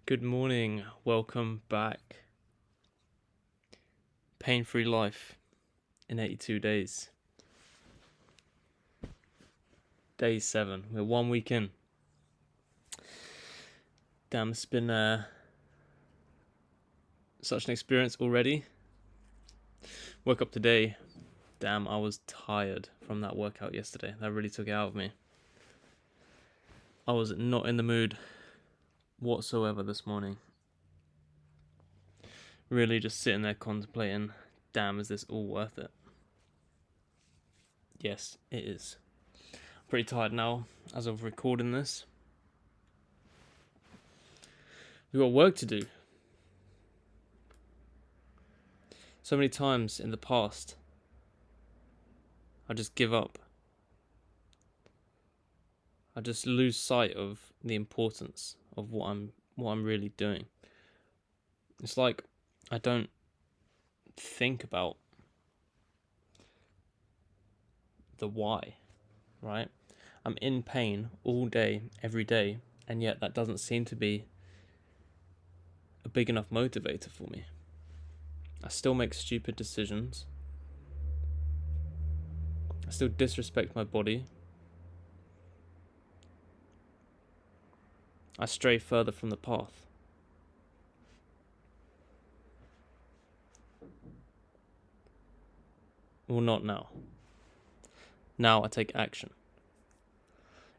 Good morning, welcome back. Pain-free life in 82 days. Day 7, we're 1 week in. Damn, it's been such an experience already. Woke up today, damn, I was tired from that workout yesterday. That really took it out of me. I was not in the mood whatsoever this morning. Really just sitting there contemplating, damn, is this all worth it? Yes, it is. I'm pretty tired now as of recording this. We've got work to do. So many times in the past, I just give up. I just lose sight of the importance of what I'm really doing. It's like I don't think about the why, right? I'm in pain all day, every day, and yet that doesn't seem to be a big enough motivator for me. I still make stupid decisions. I still disrespect my body. I stray further from the path. Well, not now. Now I take action.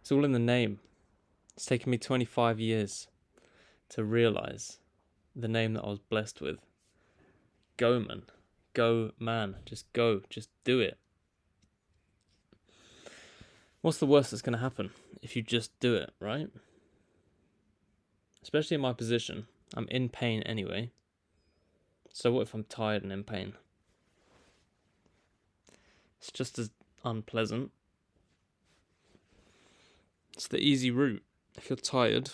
It's all in the name. It's taken me 25 years to realize the name that I was blessed with. Go, man. Go, man. Just go. Just do it. What's the worst that's going to happen if you just do it, right? Especially in my position. I'm in pain anyway. So what if I'm tired and in pain? It's just as unpleasant. It's the easy route, if you're tired,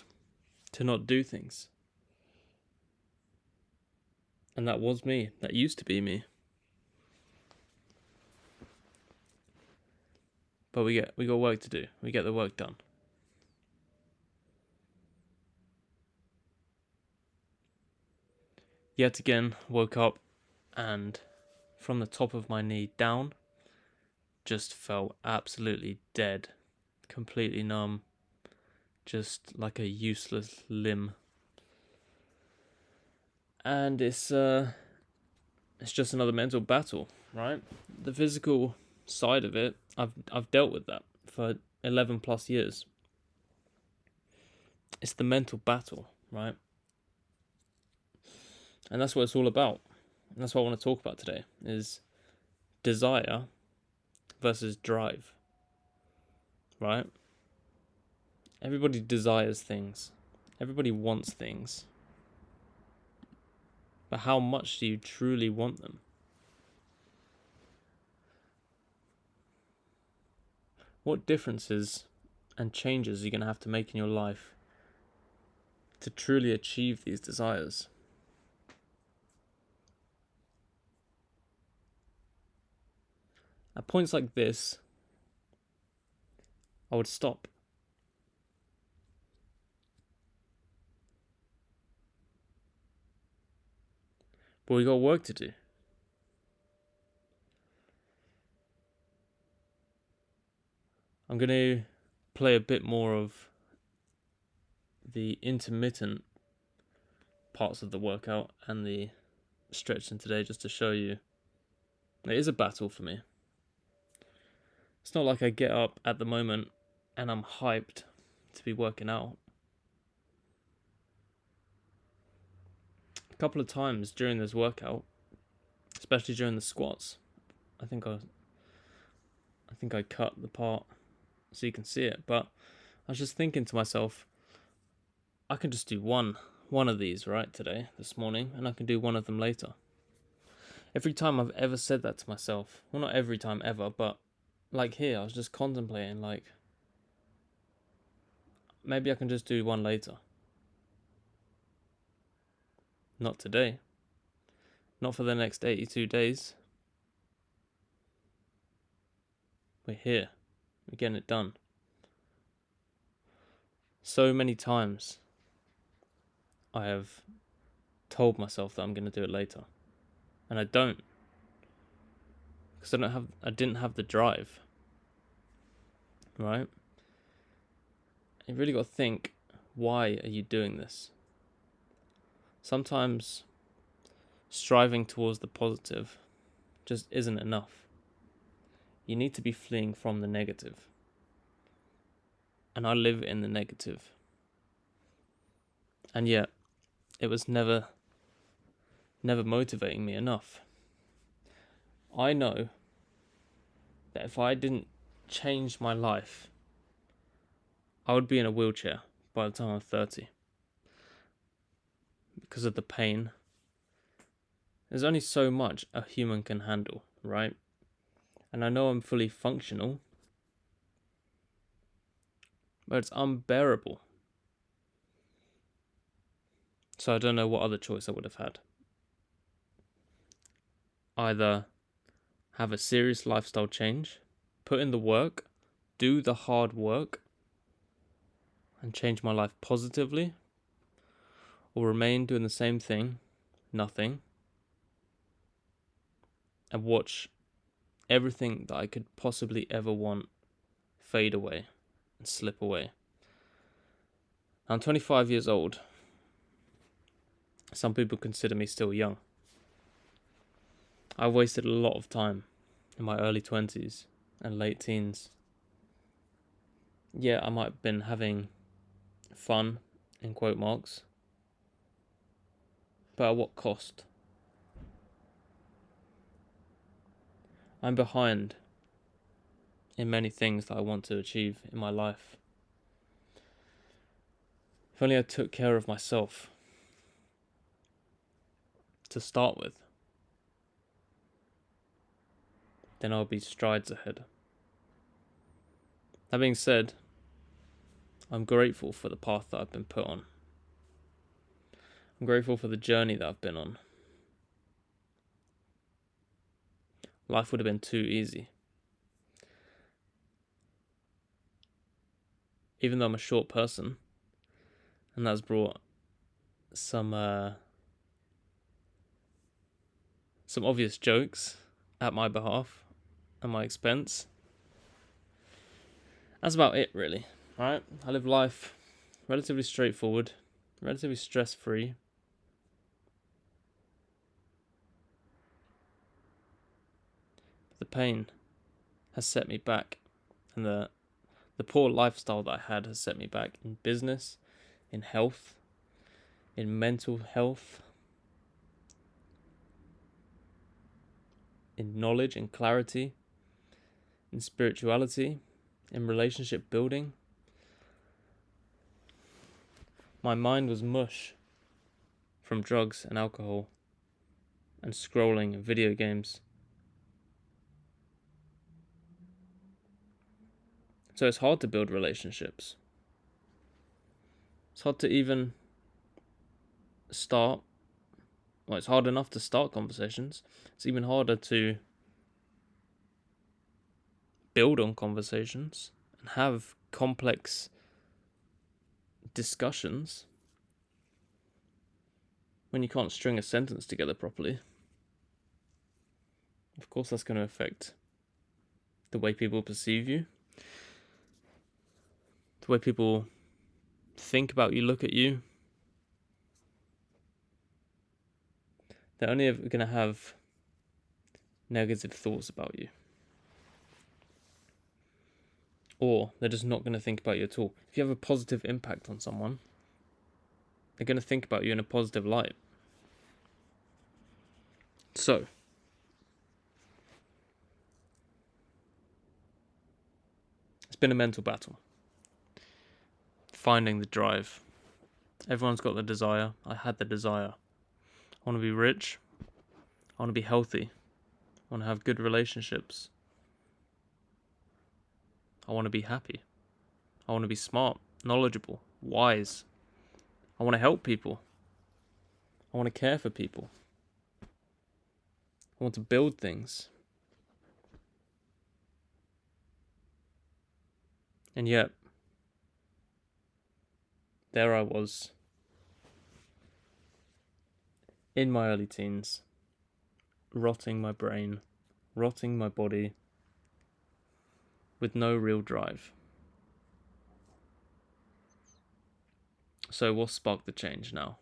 to not do things. And that was me. That used to be me. But we got work to do. We get the work done. Yet again, woke up and from the top of my knee down, just felt absolutely dead. Completely numb. Just like a useless limb. And it's just another mental battle, right? The physical side of it, I've dealt with that for 11 plus years. It's the mental battle, right? And that's what it's all about. And that's what I want to talk about today, is desire versus drive, right? Everybody desires things. Everybody wants things. But how much do you truly want them? What differences and changes are you going to have to make in your life to truly achieve these desires? At points like this, I would stop. But we got work to do. I'm going to play a bit more of the intermittent parts of the workout and the stretching today, just to show you it is a battle for me. It's not like I get up at the moment and I'm hyped to be working out. A couple of times during this workout, especially during the squats, I think I cut the part so you can see it, but I was just thinking to myself, I can just do one of these right today, this morning, and I can do one of them later. Every time I've ever said that to myself, well, not every time ever, but like here, I was just contemplating, like, maybe I can just do one later. Not today. Not for the next 82 days. We're here. We're getting it done. So many times I have told myself that I'm going to do it later. And I don't. Because I didn't have the drive. Right? You really got to think, why are you doing this? Sometimes striving towards the positive just isn't enough. You need to be fleeing from the negative. And I live in the negative. And yet, it was never motivating me enough. I know that if I didn't change my life, I would be in a wheelchair by the time I'm 30. Because of the pain. There's only so much a human can handle, right? And I know I'm fully functional, but it's unbearable. So I don't know what other choice I would have had. Either have a serious lifestyle change, put in the work, do the hard work, and change my life positively, or remain doing the same thing, nothing, and watch everything that I could possibly ever want fade away and slip away. I'm 25 years old. Some people consider me still young. I wasted a lot of time in my early 20s and late teens. Yeah, I might have been having fun, in quote marks, but at what cost? I'm behind in many things that I want to achieve in my life. If only I took care of myself to start with, then I'll be strides ahead. That being said, I'm grateful for the path that I've been put on. I'm grateful for the journey that I've been on. Life would have been too easy. Even though I'm a short person, and that's brought some obvious jokes at my behalf, at my expense. That's about it, really. Alright, I live life relatively straightforward, relatively stress-free. The pain has set me back, and the poor lifestyle that I had has set me back in business, in health, in mental health, in knowledge and clarity, in spirituality, in relationship building. My mind was mush from drugs and alcohol and scrolling and video games. So it's hard to build relationships. It's hard to even start. Well, it's hard enough to start conversations. It's even harder to build on conversations and have complex discussions when you can't string a sentence together properly. Of course, that's going to affect the way people perceive you, the way people think about you, look at you. They're only ever going to have negative thoughts about you. Or they're just not going to think about you at all. If you have a positive impact on someone, they're going to think about you in a positive light. So, it's been a mental battle. Finding the drive. Everyone's got the desire. I had the desire. I want to be rich. I want to be healthy. I want to have good relationships. I want to be happy. I want to be smart, knowledgeable, wise. I want to help people. I want to care for people. I want to build things. And yet, there I was, in my early teens, rotting my brain, rotting my body, with no real drive. So what sparked the change now?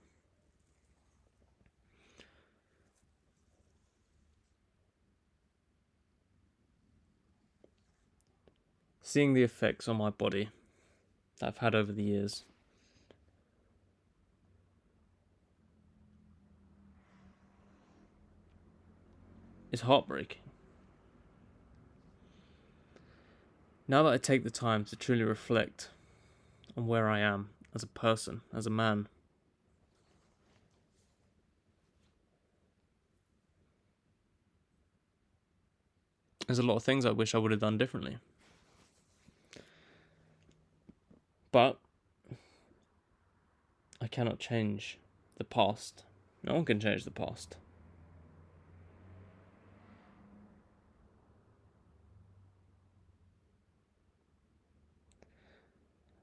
Seeing the effects on my body that I've had over the years. Is heartbreaking. Now that I take the time to truly reflect on where I am as a person, as a man, there's a lot of things I wish I would have done differently. But I cannot change the past. No one can change the past.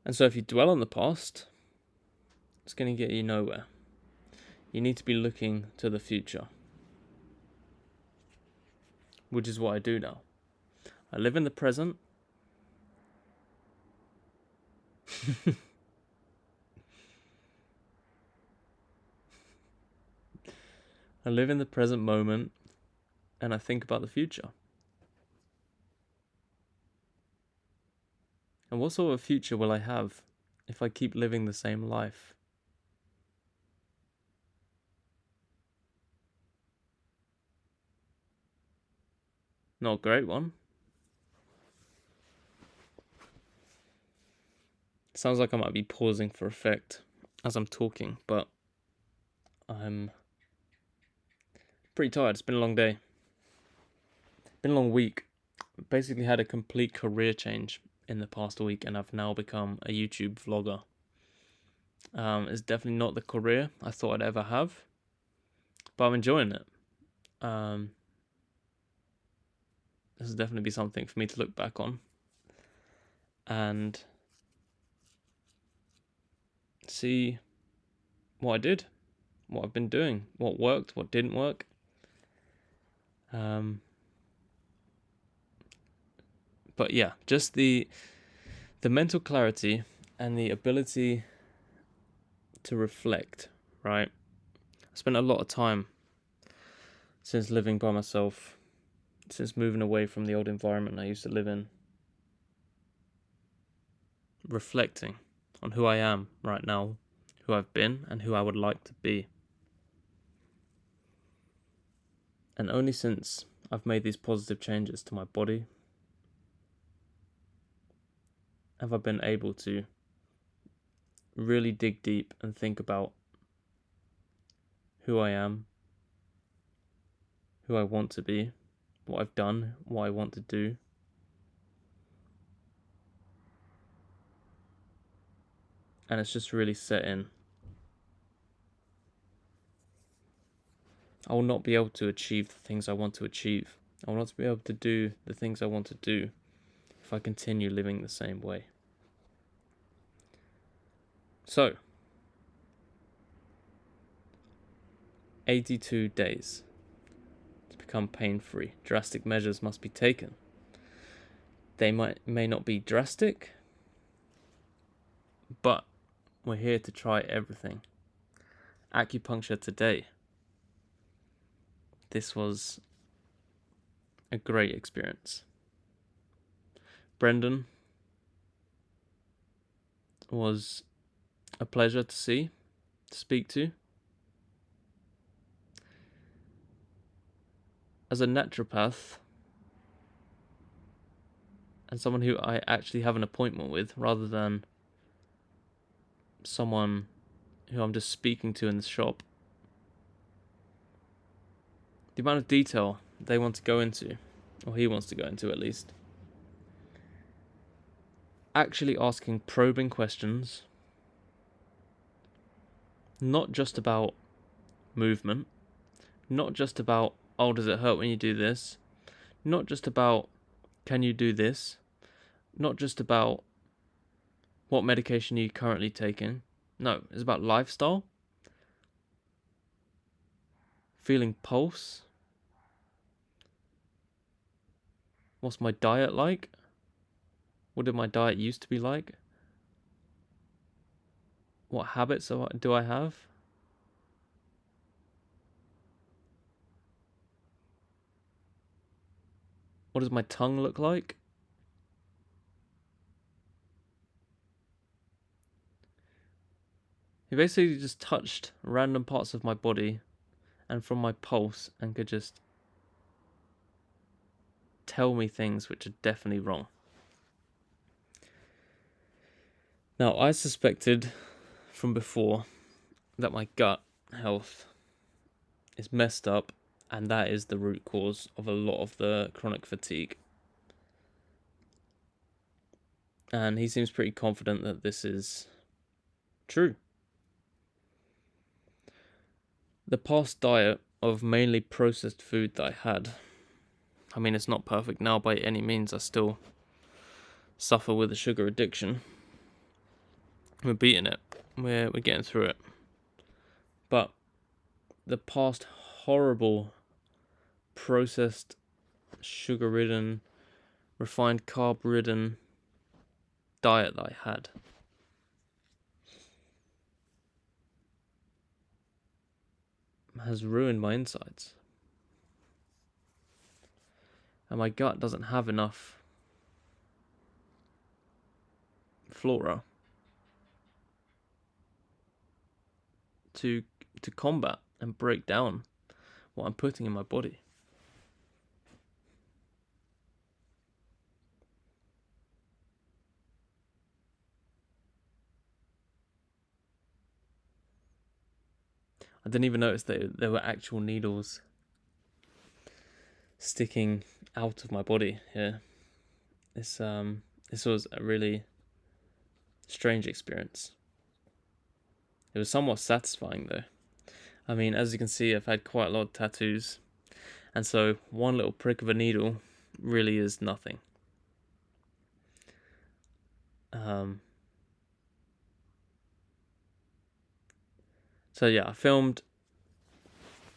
And so if you dwell on the past, it's going to get you nowhere. You need to be looking to the future, which is what I do now. I live in the present. I live in the present moment, and I think about the future. And what sort of future will I have if I keep living the same life? Not a great one. Sounds like I might be pausing for effect as I'm talking, but I'm pretty tired. It's been a long day. Been a long week. Basically had a complete career change in the past week, and I've now become a YouTube vlogger. It's definitely not the career I thought I'd ever have, but I'm enjoying it. This will definitely be something for me to look back on and see what I did, what I've been doing, what worked, what didn't work. But yeah, just the mental clarity and the ability to reflect, right? I spent a lot of time since living by myself, since moving away from the old environment I used to live in, reflecting on who I am right now, who I've been, and who I would like to be. And only since I've made these positive changes to my body have I been able to really dig deep and think about who I am, who I want to be, what I've done, what I want to do. And it's just really set in. I will not be able to achieve the things I want to achieve. I will not be able to do the things I want to do if I continue living the same way. So, 82 days to become pain-free. Drastic measures must be taken. They may not be drastic, but we're here to try everything. Acupuncture today. This was a great experience. Brendan was a pleasure to see, to speak to. As a naturopath, and someone who I actually have an appointment with, rather than someone who I'm just speaking to in the shop, the amount of detail they want to go into, or he wants to go into at least, actually asking probing questions, not just about movement, not just about, oh, does it hurt when you do this, not just about, can you do this, not just about what medication are you currently taking. No, it's about lifestyle. feeling pulse. What's my diet like? What did my diet used to be like? What habits do I have? What does my tongue look like? He basically just touched random parts of my body and from my pulse and could just tell me things which are definitely wrong. Now, I suspected from before that my gut health is messed up, and that is the root cause of a lot of the chronic fatigue. And he seems pretty confident that this is true. The past diet of mainly processed food that I had, I mean, it's not perfect now by any means. I still suffer with a sugar addiction. We're beating it. We're getting through it. But the past horrible processed, sugar-ridden, refined carb-ridden diet that I had has ruined my insides. And my gut doesn't have enough flora to combat and break down what I'm putting in my body. I didn't even notice that there were actual needles sticking out of my body here. This was a really strange experience. It was somewhat satisfying though. I mean, as you can see, I've had quite a lot of tattoos, and so one little prick of a needle really is nothing. So yeah, I filmed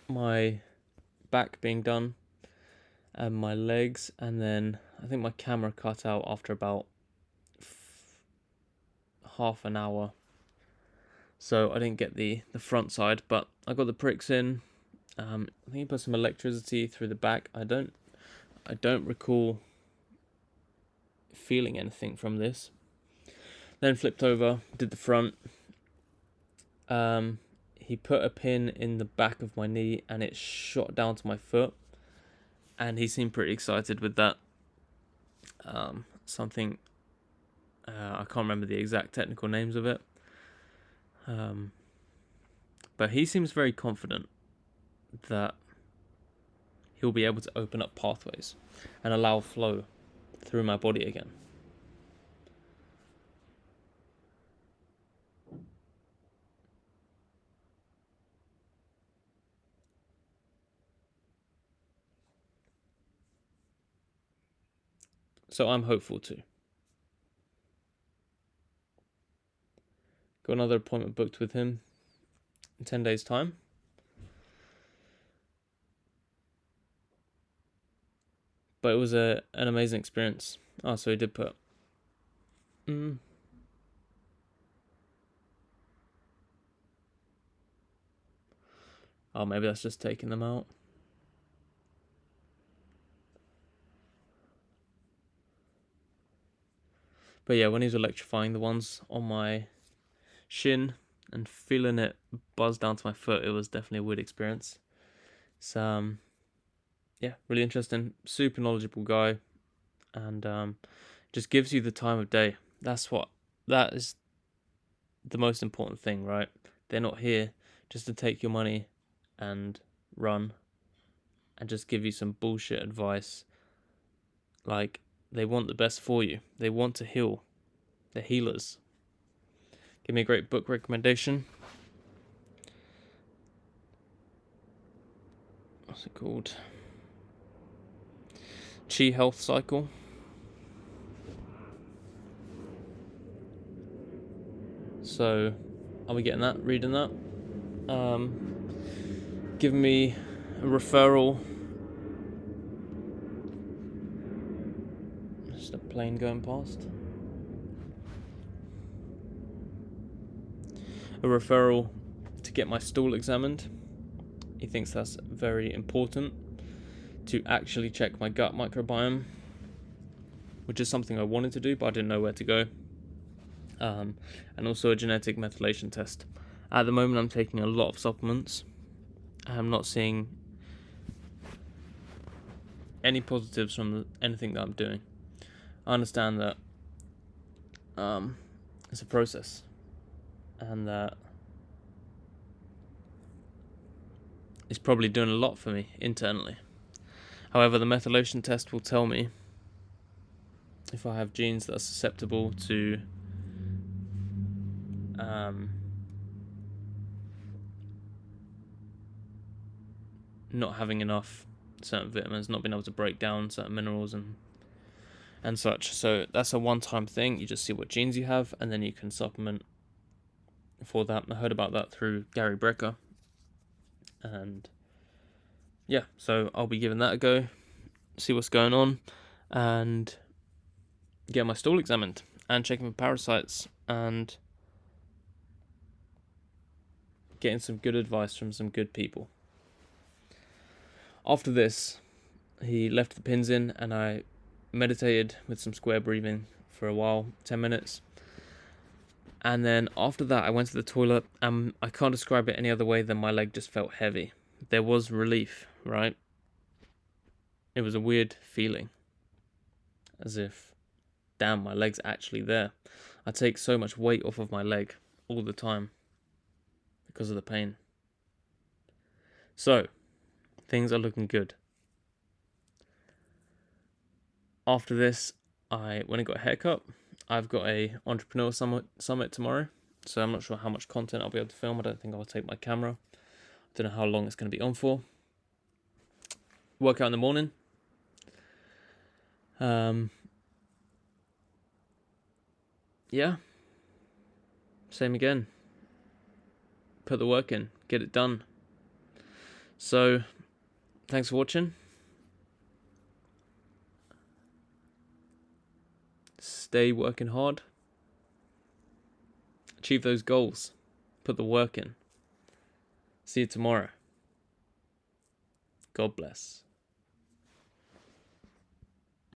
my back being done and my legs, and then I think my camera cut out after about half an hour, so I didn't get the front side, but I got the pricks in. I think he put some electricity through the back. I don't recall feeling anything from this. Then flipped over, did the front. He put a pin in the back of my knee and it shot down to my foot, and he seemed pretty excited with that. Something I can't remember the exact technical names of it, but he seems very confident that he'll be able to open up pathways and allow flow through my body again. So I'm hopeful too. Got another appointment booked with him in 10 days' time. But it was an amazing experience. Oh, so he did put... Oh, maybe that's just taking them out. But yeah, when he was electrifying the ones on my shin and feeling it buzz down to my foot, it was definitely a weird experience. So, yeah, really interesting. Super knowledgeable guy. And just gives you the time of day. That is the most important thing, right? They're not here just to take your money and run and just give you some bullshit advice. Like, they want the best for you. They want to heal. They're healers. Give me a great book recommendation. What's it called? Chi Health Cycle. So, are we getting that? Reading that? Giving me A referral. Just a plane going past. A referral to get my stool examined. He thinks that's very important to actually check my gut microbiome, which is something I wanted to do, but I didn't know where to go. And also a genetic methylation test. At the moment, I'm taking a lot of supplements. I'm not seeing any positives from anything that I'm doing. I understand that it's a process, and that it's probably doing a lot for me internally. However, the methylation test will tell me if I have genes that are susceptible to not having enough certain vitamins, not being able to break down certain minerals and such. So that's a one-time thing. You just see what genes you have, and then you can supplement for that. I heard about that through Gary Brecker, and yeah, so I'll be giving that a go, see what's going on, and get my stool examined and checking for parasites and getting some good advice from some good people. After this, he left the pins in, and I meditated with some square breathing for a while, 10 minutes. And then after that, I went to the toilet, and I can't describe it any other way than my leg just felt heavy. There was relief, right? It was a weird feeling, as if, damn, my leg's actually there. I take so much weight off of my leg all the time because of the pain. So, things are looking good. After this, I went and got a haircut. I've got a entrepreneur summit tomorrow, so I'm not sure how much content I'll be able to film. I don't think I'll take my camera. I don't know how long it's going to be on for. Workout in the morning. Yeah. Same again. Put the work in. Get it done. So, thanks for watching. Stay working hard. Achieve those goals. Put the work in. See you tomorrow. God bless.